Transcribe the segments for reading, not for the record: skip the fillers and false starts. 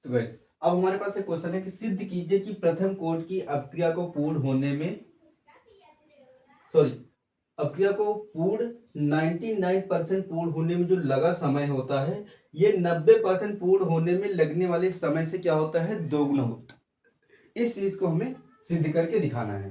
तो गाइस अब हमारे पास एक क्वेश्चन है कि सिद्ध कीजिए कि प्रथम कोट की अपक्रिया को पूर्ण होने में अपक्रिया को पूर्ण 99% पूर्ण होने में जो लगा समय होता है ये 90% पूर्ण होने में लगने वाले समय से क्या होता है, दोगुना होता है। इस चीज को हमें सिद्ध करके दिखाना है।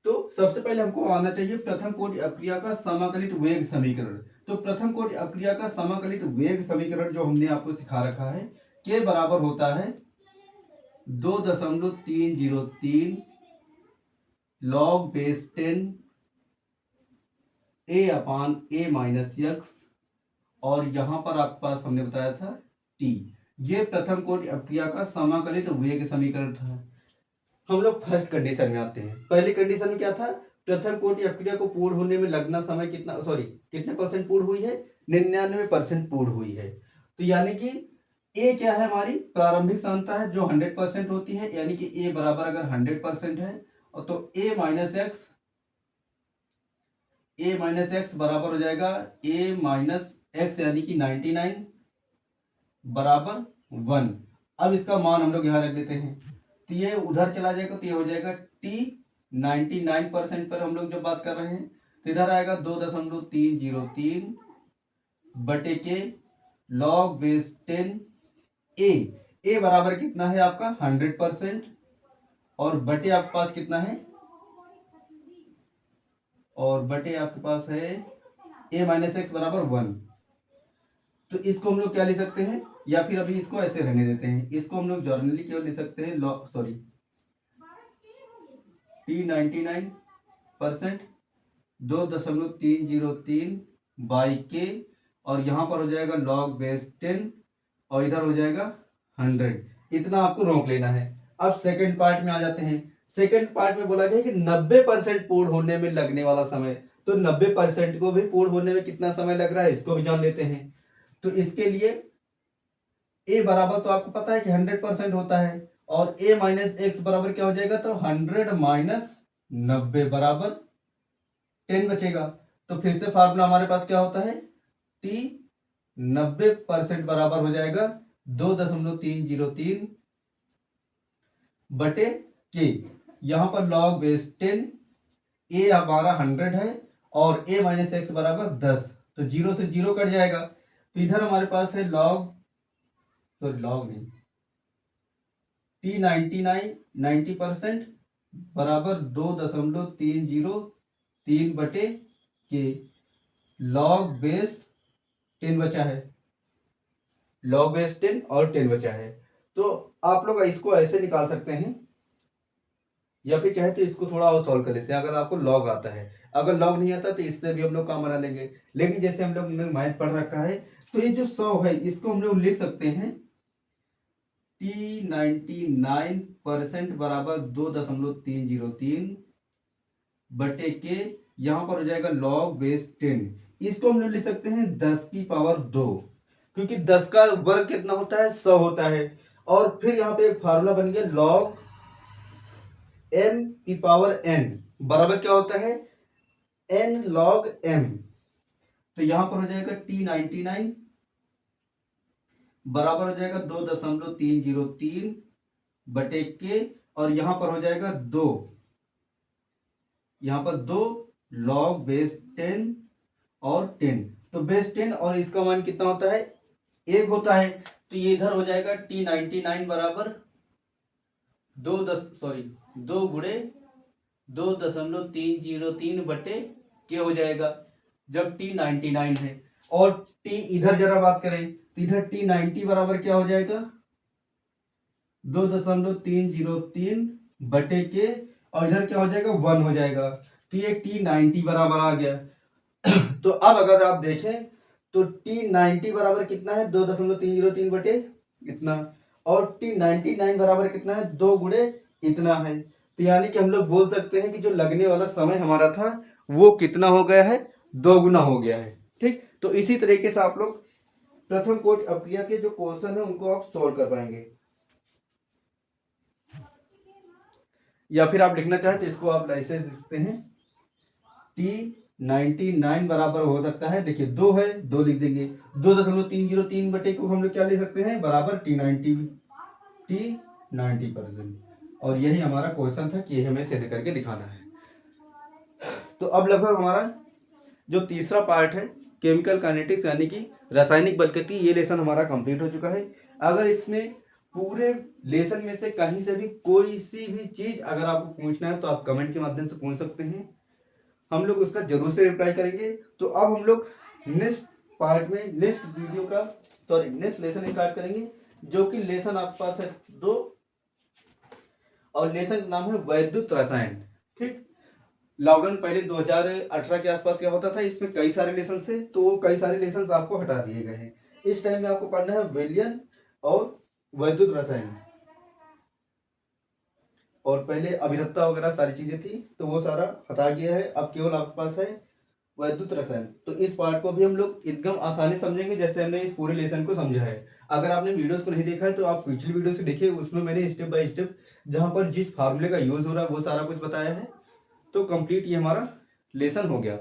तो सबसे पहले हमको आना चाहिए प्रथम कोटि अपक्रिया का समाकलित वेग समीकरण। तो प्रथम कोटि अपक्रिया का समाकलित वेग समीकरण जो हमने आपको सिखा रखा है के बराबर होता है 2.303 log base 10 a upon a minus x, और यहां पर आपके पास हमने बताया था t। ये प्रथम कोटि अपक्रिया का समाकलित वेग समीकरण था। हम लोग फर्स्ट कंडीशन में आते हैं। पहली कंडीशन में क्या था, प्रथम कोटि अपक्रिया को पूर्ण होने में लगना समय कितने परसेंट पूर्ण हुई है, 99% पूर्ण हुई है। तो यानी कि ए क्या है, हमारी प्रारंभिक सांद्रता है जो 100% होती है, यानी कि ए बराबर अगर 100% है और तो ए माइनस एक्स बराबर हो जाएगा ए माइनस एक्स यानी कि 99 बराबर 1। अब इसका मान हम लोग यहाँ रख देते हैं तो ये उधर चला जाएगा तो ये हो जाएगा टी 99% पर हम लोग जब बात कर रहे हैं तो इधर आएगा 2.303 बटे के लॉग बेस 10 ए बराबर कितना है आपका 100% और बटे आपके पास कितना है, और बटे आपके पास है ए माइनस एक्स बराबर 1। तो इसको हम लोग क्या लिख सकते हैं, या फिर अभी इसको ऐसे रहने देते हैं, इसको हम लोग जर्नली क्यों लिख सकते हैं T99% 2.303 बाई के, और यहां पर हो जाएगा लॉग बेस 10 और इधर हो जाएगा 100। इतना आपको रोक लेना है। अब सेकंड पार्ट में आ जाते हैं। सेकंड पार्ट में बोला गया कि 90% पूर्ण होने में लगने वाला समय, तो 90% को भी पूर्ण होने में कितना समय लग रहा है इसको भी जान लेते हैं। तो इसके लिए ए बराबर तो आपको पता है कि 100% होता है, और ए माइनस एक्स बराबर क्या हो जाएगा, तो 100 माइनस 90 बराबर 10 बचेगा। तो फिर से फार्मूला हमारे पास क्या होता है, टी 90% बराबर हो जाएगा 2.303 बटे के, यहां पर लॉग बेस 10, ए हमारा 100 है और ए माइनस एक्स बराबर 10, तो 0 से 0 कट जाएगा। तो इधर हमारे पास है लॉग नहीं T99 90% बराबर 2.303 बटे के लॉग बेस 10 बचा है, लॉग बेस 10 और 10 बचा है। तो आप लोग इसको ऐसे निकाल सकते हैं, या फिर चाहे तो इसको थोड़ा और सॉल्व कर लेते हैं अगर आपको लॉग आता है। अगर लॉग नहीं आता तो इससे भी हम लोग काम बना लेंगे, लेकिन जैसे हम लोग ने मैथ पढ़ रखा है तो ये जो 100 है इसको हम लोग लिख सकते हैं T99% बराबर 2.303 बटे के, यहां पर हो जाएगा लॉग बेस 10। इसको हम लोग लिख सकते हैं 10 की पावर 2, क्योंकि 10 का वर्ग कितना होता है, 100 होता है। और फिर यहाँ पे एक फार्मूला बन गया लॉग m की पावर n बराबर क्या होता है, n log m। तो यहां पर हो जाएगा T99 बराबर हो जाएगा 2.303 बटे के, और यहां पर हो जाएगा 2, यहां पर 2 log बेस 10 और 10। तो बेस 10 और इसका मान कितना होता है, 1 होता है। तो ये इधर हो जाएगा T99 बराबर 2 गुणे 2.303 बटे के हो जाएगा जब T99 है। और T इधर जरा बात करें तो इधर T90 बराबर क्या हो जाएगा 2.303 बटे के, और इधर क्या हो जाएगा 1 हो जाएगा। तो ये T90 बराबर आ गया। तो अब अगर आप देखें तो T90 बराबर कितना है 2.303 बटे इतना, और T99 बराबर कितना है 2 गुणे इतना है। तो यानी कि हम लोग बोल सकते हैं कि जो लगने वाला समय हमारा था वो कितना हो गया है, 2 गुना हो गया है। ठीक, तो इसी तरीके से आप लोग प्रथम कोटि अपक्रिया के जो क्वेश्चन है उनको आप सॉल्व कर पाएंगे। या फिर आप लिखना चाहें तो इसको आप ऐसे लिख सकते हैं T99 बराबर हो सकता है, देखिए 2 है 2 लिख देंगे, 2.303 बटे को हम लोग क्या लिख सकते हैं बराबर T90। 80-90%। और यही हमारा क्वेश्चन था कि हमें सिद्ध करके दिखाना है। तो अब लगभग हमारा जो तीसरा पार्ट है केमिकल काइनेटिक्स यानी कि रासायनिक बल गति, ये लेसन हमारा कंप्लीट हो चुका है। अगर इसमें पूरे लेसन में से कहीं से भी कोई सी भी चीज अगर आपको पूछना है तो आप कमेंट के माध्यम से पूछ सकते हैं, हम लोग उसका जरूर से रिप्लाई करेंगे। तो अब हम लोग नेक्स्ट पार्ट में नेक्स्ट लेसन स्टार्ट करेंगे, जो कि लेसन आपके पास है 2 और लेसन का नाम है वैद्युत रसायन। ठीक, लॉकडाउन पहले 2018 के आसपास क्या होता था, इसमें कई सारे लेसन थे, तो वो कई सारे लेसन आपको हटा दिए गए हैं। इस टाइम में आपको पढ़ना है विलयन और वैद्युत रसायन। और पहले अभिरक्षा वगैरह सारी चीजें थी तो वो सारा हटा गया है, अब केवल आपके पास है वैद्युत रसायन। तो इस पार्ट को भी हम लोग एकदम आसानी समझेंगे जैसे हमने इस पूरे लेसन को समझा है। अगर आपने वीडियोस को नहीं देखा है तो आप पिछली वीडियो से देखिए, उसमें मैंने स्टेप बाय स्टेप जहां पर जिस फार्मूले का यूज हो रहा है वो सारा कुछ बताया है। तो कंप्लीट ये हमारा लेसन हो गया।